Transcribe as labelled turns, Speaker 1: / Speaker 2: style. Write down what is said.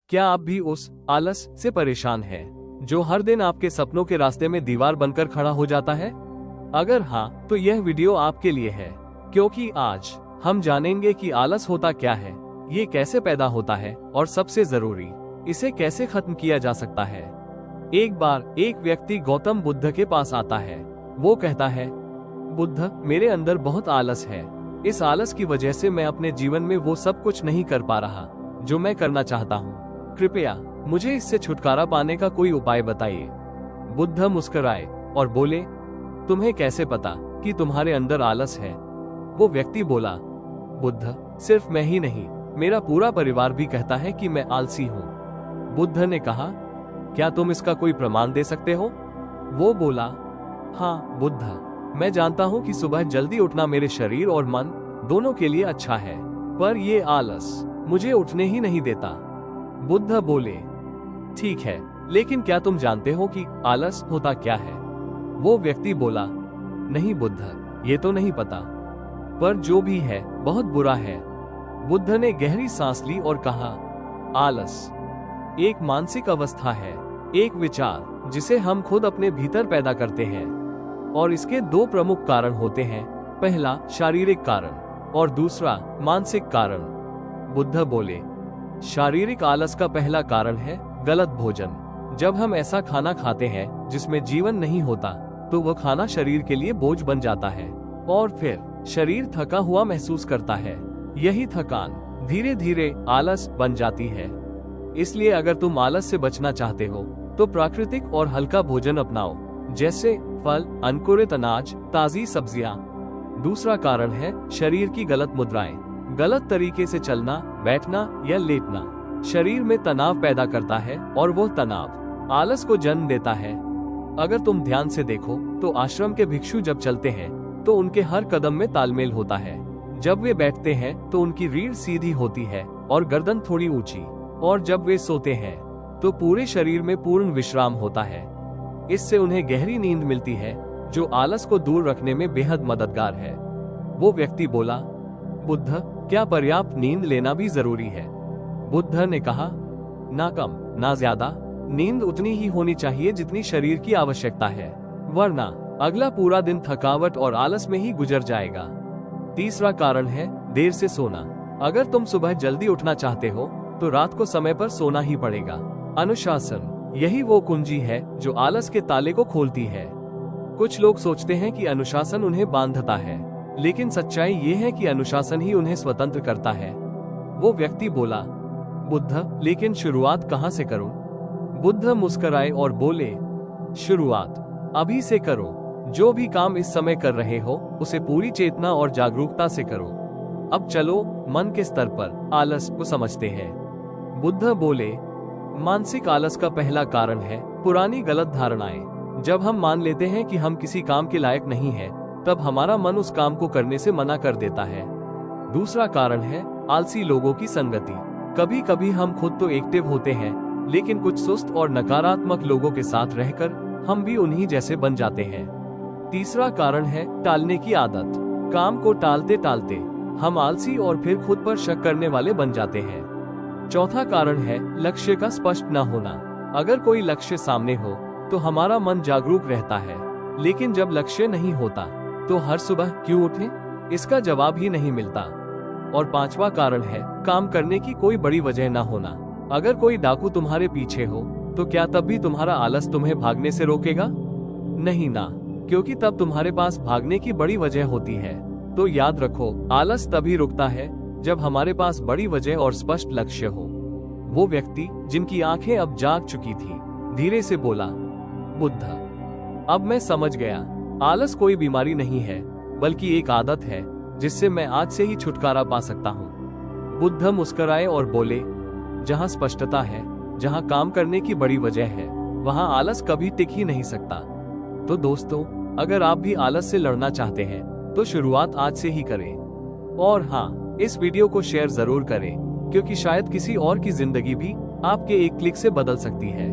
Speaker 1: क्या आप भी उस आलस से परेशान हैं, जो हर दिन आपके सपनों के रास्ते में दीवार बनकर खड़ा हो जाता है? अगर हाँ, तो यह वीडियो आपके लिए है, क्योंकि आज हम जानेंगे कि आलस होता क्या है, ये कैसे पैदा होता है और सबसे जरूरी, इसे कैसे खत्म किया जा सकता है। एक बार एक व्यक्ति गौतम बुद्ध के पास आता है। वो कहता है, बुद्ध, मेरे अंदर बहुत आलस है। इस आलस की वजह से मैं अपने जीवन में वो सब कुछ नहीं कर पा रहा जो मैं करना चाहता हूँ। कृपया मुझे इससे छुटकारा पाने का कोई उपाय बताइए। बुद्ध मुस्कुराए और बोले, तुम्हें कैसे पता कि तुम्हारे अंदर आलस है? वो व्यक्ति बोला, बुद्ध, सिर्फ मैं ही नहीं, मेरा पूरा परिवार भी कहता है कि मैं आलसी हूँ। बुद्ध ने कहा, क्या तुम इसका कोई प्रमाण दे सकते हो? वो बोला, हाँ बुद्ध, मैं जानता हूँ कि सुबह जल्दी उठना मेरे शरीर और मन दोनों के लिए अच्छा है, पर ये आलस मुझे उठने ही नहीं देता। बुद्ध बोले, ठीक है, लेकिन क्या तुम जानते हो कि आलस होता क्या है? वो व्यक्ति बोला, नहीं बुद्ध, ये तो नहीं पता, पर जो भी है बहुत बुरा है। बुद्ध ने गहरी सांस ली और कहा, आलस एक मानसिक अवस्था है, एक विचार जिसे हम खुद अपने भीतर पैदा करते हैं, और इसके दो प्रमुख कारण होते हैं। पहला शारीरिक कारण और दूसरा मानसिक कारण। बुद्ध बोले, शारीरिक आलस का पहला कारण है गलत भोजन। जब हम ऐसा खाना खाते हैं जिसमें जीवन नहीं होता, तो वह खाना शरीर के लिए बोझ बन जाता है और फिर शरीर थका हुआ महसूस करता है। यही थकान धीरे धीरे आलस बन जाती है। इसलिए अगर तुम आलस से बचना चाहते हो तो प्राकृतिक और हल्का भोजन अपनाओ, जैसे फल, अंकुरित अनाज, ताजी सब्जियां। दूसरा कारण है शरीर की गलत मुद्राएं। गलत तरीके से चलना, बैठना या लेटना शरीर में तनाव पैदा करता है और वो तनाव आलस को जन्म देता है। अगर तुम ध्यान से देखो तो आश्रम के भिक्षु जब चलते हैं तो उनके हर कदम में तालमेल होता है। जब वे बैठते हैं तो उनकी रीढ़ सीधी होती है और गर्दन थोड़ी ऊंची, और जब वे सोते हैं तो पूरे शरीर में पूर्ण विश्राम होता है। इससे उन्हें गहरी नींद मिलती है, जो आलस को दूर रखने में बेहद मददगार है। वो व्यक्ति बोला, बुद्ध, क्या पर्याप्त नींद लेना भी जरूरी है? बुद्ध ने कहा, ना कम ना ज्यादा, नींद उतनी ही होनी चाहिए जितनी शरीर की आवश्यकता है, वरना अगला पूरा दिन थकावट और आलस में ही गुजर जाएगा। तीसरा कारण है देर से सोना। अगर तुम सुबह जल्दी उठना चाहते हो तो रात को समय पर सोना ही पड़ेगा। अनुशासन, यही वो कुंजी है जो आलस के ताले को खोलती है। कुछ लोग सोचते हैं कि अनुशासन उन्हें बांधता है, लेकिन सच्चाई ये है कि अनुशासन ही उन्हें स्वतंत्र करता है। वो व्यक्ति बोला, बुद्ध, लेकिन शुरुआत कहाँ से करूं? बुद्ध मुस्कुराए और बोले, शुरुआत अभी से करो। जो भी काम इस समय कर रहे हो उसे पूरी चेतना और जागरूकता से करो। अब चलो मन के स्तर पर आलस को समझते हैं। बुद्ध बोले, मानसिक आलस का पहला कारण है पुरानी गलत धारणाएं। जब हम मान लेते हैं कि हम किसी काम के लायक नहीं हैं, तब हमारा मन उस काम को करने से मना कर देता है। दूसरा कारण है आलसी लोगों की संगति। कभी कभी हम खुद तो एक्टिव होते हैं, लेकिन कुछ सुस्त और नकारात्मक लोगों के साथ रहकर हम भी उन्हीं जैसे बन जाते हैं। तीसरा कारण है टालने की आदत। काम को टालते टालते हम आलसी और फिर खुद पर शक करने वाले बन जाते हैं। चौथा कारण है लक्ष्य का स्पष्ट न होना। अगर कोई लक्ष्य सामने हो तो हमारा मन जागरूक रहता है, लेकिन जब लक्ष्य नहीं होता तो हर सुबह क्यों उठें, इसका जवाब ही नहीं मिलता। और पांचवा कारण है काम करने की कोई बड़ी वजह न होना। अगर कोई डाकू तुम्हारे पीछे हो तो क्या तब भी तुम्हारा आलस तुम्हें भागने से रोकेगा? नहीं ना, क्योंकि तब तुम्हारे पास भागने की बड़ी वजह होती है। तो याद रखो, आलस तभी रुकता है जब हमारे पास बड़ी वजह और स्पष्ट लक्ष्य हो। वो व्यक्ति जिनकी आंखें अब जाग चुकी थी, धीरे से बोला, बुद्ध, अब मैं समझ गया। आलस कोई बीमारी नहीं है, बल्कि एक आदत है जिससे मैं आज से ही छुटकारा पा सकता हूँ। बुद्ध मुस्कुराए और बोले, जहाँ स्पष्टता है, जहाँ काम करने की बड़ी वजह है, वहाँ आलस कभी टिक ही नहीं सकता। तो दोस्तों, अगर आप भी आलस से लड़ना चाहते हैं तो शुरुआत आज से ही करें। और हाँ, इस वीडियो को शेयर जरूर करें, क्योंकि शायद किसी और की जिंदगी भी आपके एक क्लिक से बदल सकती है।